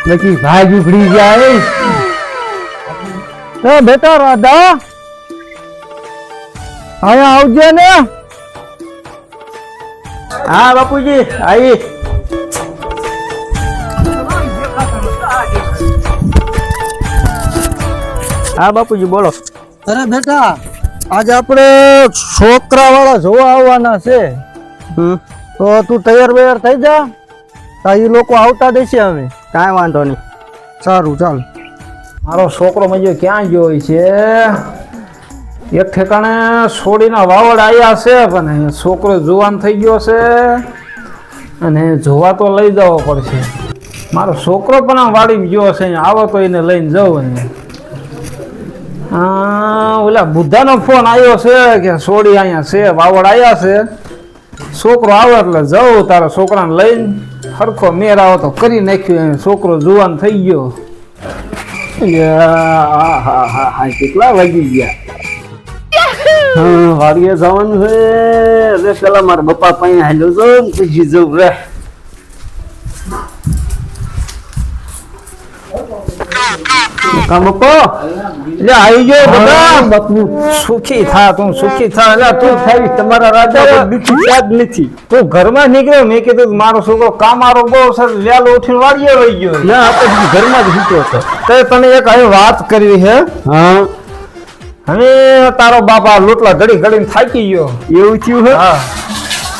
लेकिन भाई उगड़ी जाए तो बेटा राधा आया आवजे ने हाँ बापूजी आई हाँ बापूजी बोलो अरे बेटा आज આપણે છોકરા વાળા જોવા આવવાના છે તો તું તૈયાર બેયાર થઈ જા તા ઈ લોકો આવતા દેશે હવે કાંઈ વાંધો નહીં સારું ચાલ મારો છોકરો મજો ક્યાં ગયો છે એક ઠેકાણે છોડીના વાવડ આવ્યા છે પણ છોકરો જુવાન થઈ ગયો છે અને જોવા તો લઈ જવો પડશે મારો છોકરો પણ આ વાડી ગયો છે આવો તો એને લઈને જવું ને ઓલા બુદ્ધાનો ફોન આવ્યો છે કે છોડી અહીંયા છે વાવડ આવ્યા છે છોકરો આવે એટલે જવું તારા છોકરાને લઈને સરખો મેર આવો તો કરી નાખ્યું છોકરો જુવાન થઈ ગયો હા કેટલા વાગી ગયા વાડીએ જવાનું છે એટલે પેલા મારા બપ્પા પાસે હાલ્યો જો પછી જવું રે કામકો એટલે આવી ગયો બધા બાપુ સુખી થા તું સુખી થા એટલે તું થઈ તમારા રાજા દુખી યાદ નથી તું ઘરમાં નીકળ્યો મેં કીધું મારો છોકરો કામારો બહુ સર વેલો ઉઠીને વાડીએ વહી ગયો ના આપણે ઘરમાં જ મૂક્યો હતો તો તને એક હવે વાત કરવી છે હા હવે તારો બાપા લોટલા ઘડી ઘડીને થાકી ગયો એવું થયું છે હા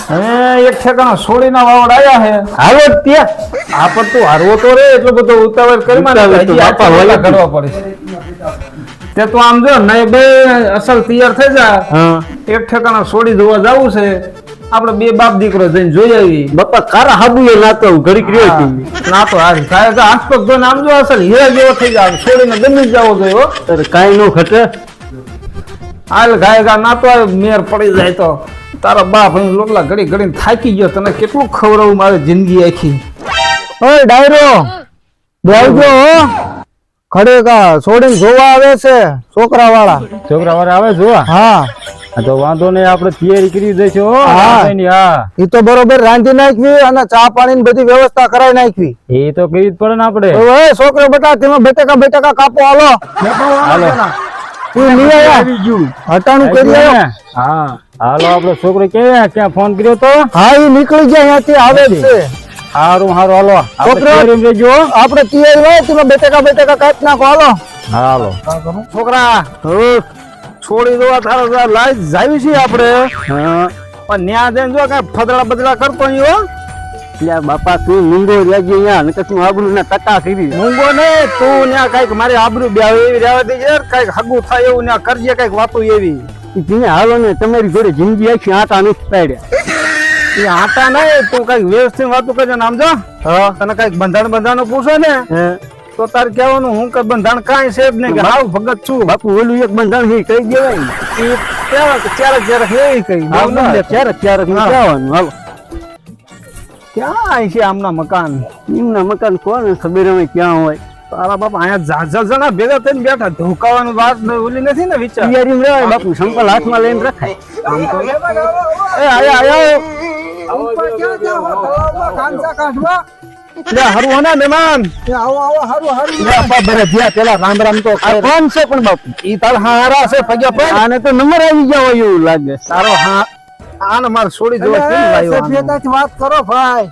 હવે એક ઠેકાણા છોડીના વાવડ આવ્યા છે હાલો ત્યાં આ પણ તું હારવો તો રે એટલો બધો ઉતાવળ કરી બાપા વેલા કરવા પડે તે તું આમ જો નહીં બે અસલ તૈયાર થઈ જા એક ઠેકાણા છોડી જોવા જવું છે આપણે બે બાપ દીકરો જઈને જોઈ આવી બાપા કારા હાબુએ નાતો ઘડી કર્યો નાતો હારી કાય તો આંખ પગ જોઈને આમ જો અસલ હીરા જેવો થઈ જાય છોડીને ગમી જાવો જોઈએ હો કાઈ નો ઘટે હાલ ગાય ગા નાતો મેર પડી જાય તો તારા બાપ અહીં લોટલા ઘડી ઘડીને થાકી ગયો તને કેટલું ખવડાવું મારી જિંદગી આખી ઓય ડાયરો બેવજો ખડેકા છોડીને જોવા આવે છે છોકરા વાળા આવે જોવા હા તો વાંધો નહીં આપણે તૈયારી કરી દઈશું હા એ તો બરોબર રાંધી નાખવી અને ચા પાણી બધી વ્યવસ્થા કરાવી નાખવી એ તો કરી જ પડે ને આપણે ઓય છોકરો બેટા તેમાં બેટકા કાપો હાલો તું લઈ આવ્યા હટાણું કરી આવ્યો હા હાલો આપણો છોકરો ક્યાં ફોન કર્યો તો હા એ નીકળી ગયા અહીંયાથી આવે છે હારું હાલો છોકરો આપણે તૈયાર હોય તમે બેટકા કાપ નાખો હાલો છોકરા છોડી દો તારા લાઈટ જાવી છે આપણે પણ ન્યા જઈને જો કઈ ફદડા બદલા કરતો નહીં હો એટલે બાપા તું મૂંગો રહેજે અહીંયા ને તું આબરૂ ના ટકા કરી મૂંગો ને તું ન્યા કઈક મારી આબરૂ બે એવી રહેવા દેજે કઈક હગું થાય એવું ન્યા કરજે કઈક વાતો એવી હાલો ને તમારી જોડે જિંદગી આખી આટા નથી પાડ્યા એ આટા નહીં તું કઈક વ્યવસ્થિત વાતો કરજે નામ જો તને કઈક બંધાણ પૂછો ને તો તારે કહેવાનું હું કઈ બંધાણ કાંઈ છે જ નહીં કે હાવ ભગત છું બાપુ ઓલું એક બંધાણ કહી દેવાય ક્યારેક હે કઈ ક્યારેક કહેવાનું હાલો ક્યાં છે આમના મકાન એમના મકાન કોણ ખબર હવે ક્યાં હોય તારા બાપા અહીંયા જાજા જણા ભેગા થઈને બેઠા ધોકાવાની વાત ઓલી નથી ને વિચાર તૈયારી રહેવાય બાપુ સંકલ હાથમાં લઈને રખાય હરવો ના મહેમાન પેલા રામ રામ તો કોણ છે પણ બાપુ ઈ તારા હારા છે પગ્યા પર આને તો નંબર આવી ગયા હોય એવું લાગે તારો હા આને માર છોડી દો સભ્યતાથી વાત કરો ભાઈ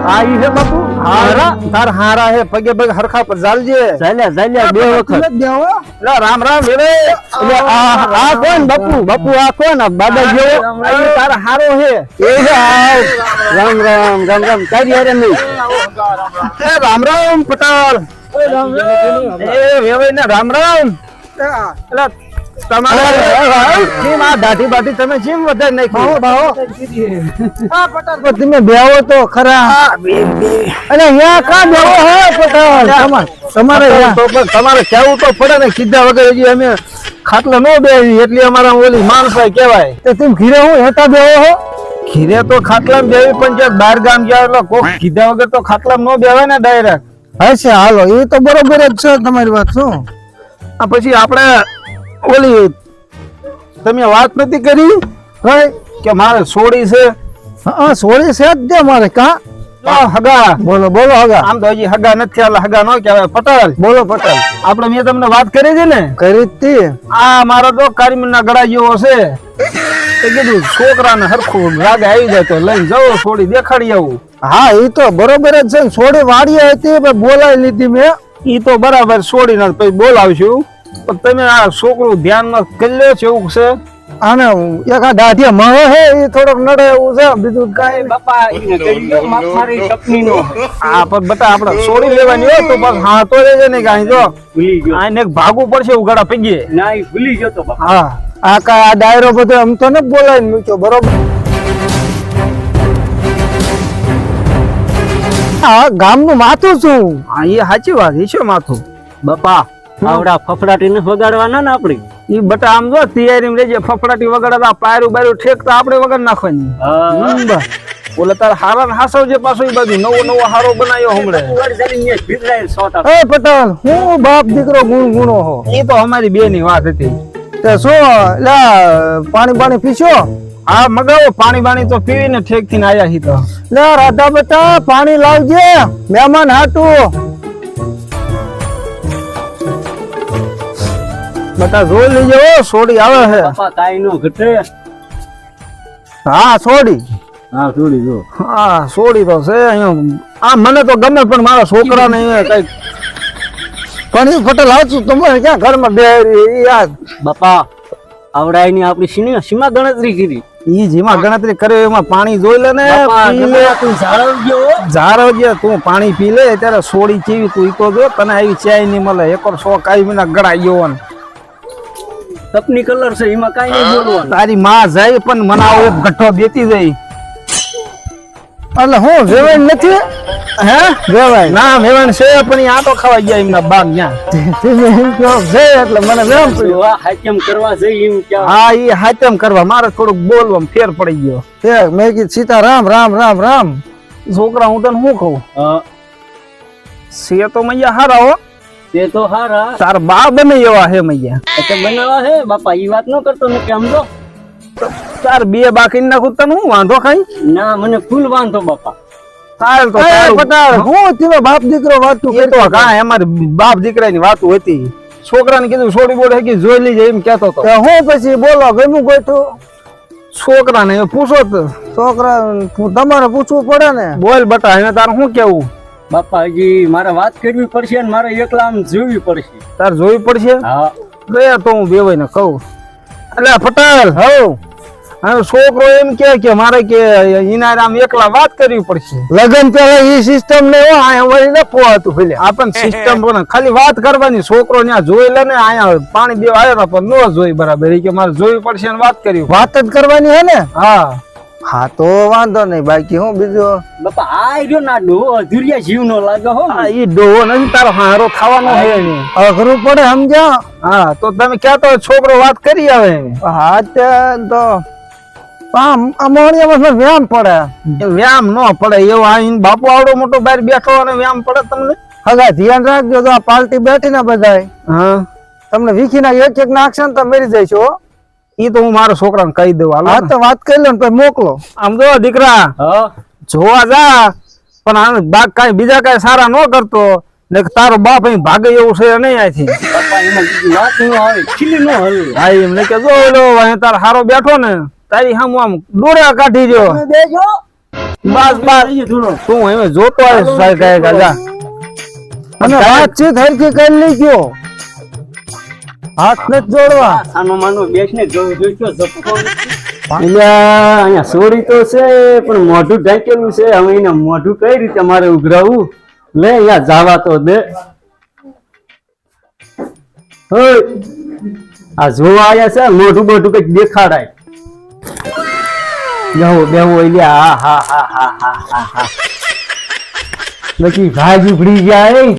આ ઈ હે બાપુ હારા તાર હારા હે પગે હરખા પર જાલજે જાલ્યા બે વખત લા રામ વેરે એટલે આ કોણ બાપુ આ કોણ બાબા જેવો તાર હારો હે એ રામ તારી હારે નહીં એ રામ પટાલ એ વેવે ને રામ એટલે તમારે દાઢી બાઢી તમે જેમ વધારે નાખી તમે બેવો તો ખરા અને અહીંયા કા બેવો હે પટાલ તમારે કેવું તો પડે ને કીધા વગર હજી અમે ખાટલા નો બેવી એટલે અમારા ઓલી માણસાઈ કહેવાય તો તમે ઘીરે હું હેઠા બેવો હો ઘીરે તો ખાટલા બેવી પણ જે બહાર ગામ ગયા એટલે કોક કીધા વગર તો ખાટલા નો બેવાય ને ડાયરેક્ટ હશે હાલો એ તો બરોબર જ છે તમારી વાત શું પછી આપણે ઓલી તમે વાત નથી કરી કે મારે છોડી છે હા સોળી છે જ દે મારે કા હગા બોલો બોલો હગા આમ તો હજી હગા નથી આલા હગા નો કહેવાય પટેલ બોલો પટેલ આપણે મેં તમને વાત કરી છે ને કરી તી આ મારો તો કારીમના ગળા જેવો છે એ કીધું છોકરાને હરખું રાગે આવી જાય તો લઈને જાઓ છોડી દેખાડી આવું હા એ તો બરોબર જ છે ને સોળી વાડી હતી પણ બોલાવી લીધી મેં ઈ તો બરાબર છોડીને પછી બોલાવશું પણ તમે આ છોકરું ધ્યાનમાં કરી લ્યો છે એવું છે આને એક આ દાઢિયા મળે હે એ થોડોક નડે એવું છે બીજું કાંઈ બાપા એને કરી દો મારી સપની નો આ પણ બટા આપણે છોડી લેવાની હોય તો બસ હા તો રહેજે ને કાંઈ જો ભૂલી ગયો આને એક ભાગવું પડશે ઉગાડા પૈકી ના એ ભૂલી ગયો તો બાપા હા આ કાંઈ આ ડાયરો બધો આમ તો ને બોલાવીને મૂક્યો બરોબર હા ગામનું માથું છું હા એ સાચી વાત એ છે માથું બાપા આવડા ફફડાટી ને વગાડવાના ને આપડી ઈ બટા આમ જો તૈયારી રેજે ફફડાટી વગાડતા પાયરું બાયરું ઠેકતા આપણે વગર નાખવાની બસ ઓલા તાર હારા ને હાસવ જે પાછો ઈ બાજુ નવો નવો હારો બનાવ્યો હમણે એ પટેલ હું બાપ દીકરો ગુણ ગુણો હો એ તો અમારી બે ની વાત હતી તે શું લા પાણી પાણી પીશો હા મગાવો પાણી બાણી તો પીવીને ઠેક થી આયા હી તો લે રાધા બેટા પાણી લાવજે મહેમાન હાટું બટા જોઈ લેજો સોડી આવે છે બાપા કાઈ નો ઘટે હા છોડી હા થોડી જો હા સોડી તો છે અહીંયા આ મને તો ગમે પણ મારા છોકરાને કઈક પણ એ પટેલ હાચું તમારે ક્યાં ઘરમાં બેહરી યાદ બાપા આવડાઈ ની આપડી સીમા ગણતરી કરી ઈ જેમાં ગણતરી કરે એમાં પાણી જોઈ લે ને બાપા પી લે. ગમે તું જાળવજો જારવજે તું પાણી પી લે ત્યારે સોડી ચીવી તું ઈ તો જો તને આવી ચાય નહીં મળે એકર સો કાઈ વિના ગળાઈ ગયો ને સપની કલર છે એમાં કાઈ નહીં બોલવાનું તારી માં જાય પણ મને આવો એક ગઠ્ઠો દેતી જાય એટલે હું વેવાય નથી હે વેવાય ના મેવણ છે પણ ઈ આટો ખાવા ગયા એમના બાગ ન્યા તમે એમ કહો છે એટલે મને વેમ પડ્યો વાહ હાકેમ કરવા જઈ એમ ક્યાં હા ઈ હાચમ કરવા મારે થોડુંક બોલવામાં ફેર પડી ગયો તે મેં કીધું સીતા રામ રામ રામ રામ છોકરા હું તને શું કહું છે તો મૈયા હારા હો તે તો હારા તાર બા બને એવા હે મૈયા એટલે બનાવા હે બાપા ઈ વાત ન કરતો ને કેમ જો તાર બે બાકી નાખું તને હું વાંધો ખાઈ ના મને ફૂલ વાંધો બાપા તાર તો એ તારું. પટેલ હું તમે બાપ દીકરો વાતું એ તો કાંઈ અમારે બાપ દીકરાની વાતો હતી છોકરાને કીધું છોડી બોલે કે જોઈ લીજે એમ કહેતો હતો હું પછી બોલો ગમ્યું ગોઠું છોકરાને પૂછો તો છોકરા તમારે પૂછવું પડે ને બોલ બટા એને તાર શું કેવું બાપા હજી મારે વાત કરવી પડશે ને મારે એકલા આમ જોવી પડશે તાર જોવી પડશે હા ગયા તો હું બેવાઈને કહું એટલે પટેલ હવ હવે છોકરો એમ કે મારે કે એના આમ એકલા વાત કરવી પડશે લગન પેલા ઈ સિસ્ટમ ને આ વળી લખવો હતું પેલે આપણને સિસ્ટમ પણ ખાલી વાત કરવાની છોકરો ત્યાં જોઈ લે ને અહીંયા પાણી દેવા આવ્યો પણ ન જોઈ બરાબર ઈ કે મારે જોવી પડશે ને વાત કરવી વાત જ કરવાની હે ને હા હા તો વાંધો નહીં બાકી હું બીજું બાપા આ રહ્યો ના ડો અધુરિયા જીવ નો લાગે હો હા ઈ ડોહો નથી તારો હારો થવાનો હે નહીં અઘરું પડે સમજ્યા હા તો તમે ક્યાં તો છોકરો વાત કરી આવે હા તે તો અમોણિયામાં વ્યામ પડે વ્યામ ન પડે એવો આઈને બાપુ આવડો મોટો બહાર બેઠો અને વ્યામ પડે તમને હગા ધ્યાન રાખજો તો આ પાર્ટી બેઠી ને બધાય હા તમને વીખી ના એક એક નાખશે ને તમે મરી જઈશો હો. ઈ તો હું મારા છોકરાને કહી દઉં હાલો હા ને. તો વાત કરી લો ને પછી મોકલો આમ જો દીકરા હા જોવા જા પણ આને બાગ કાંઈ બીજા કાંઈ સારા ન કરતો ને કે તારો બાપ અહીં ભાગે એવું છે નહીં આથી બાપા એમાં વાત નો આવે ખીલી નો હલે હા એમને કે જો ઓલો અહીં તાર હારો બેઠો ને તારી સામું આમ ડોળા કાઢી રહ્યો બેજો બસ બસ થોડો તું હવે જોતો આવીશ સાહેબ કાંઈ જા અને વાતચીત હરખી કરી લીધો હાથ નથી જોડવા આનો માનો બેસ ને જોઈતો જપકો અહીંયા સોડી તો છે પણ મોઢું ઢાંકેલું છે હવે એને મોઢું કઈ રીતે મારે ઉઘરાવું લે અહીંયા જાવા તો દે ઓય આ જોવા આયા છે મોઢું મોઢું કઈક દેખાડાય બેહો બેહો હા હા હા હા હા હા હા બાકી ભાગ ઉભડી જાય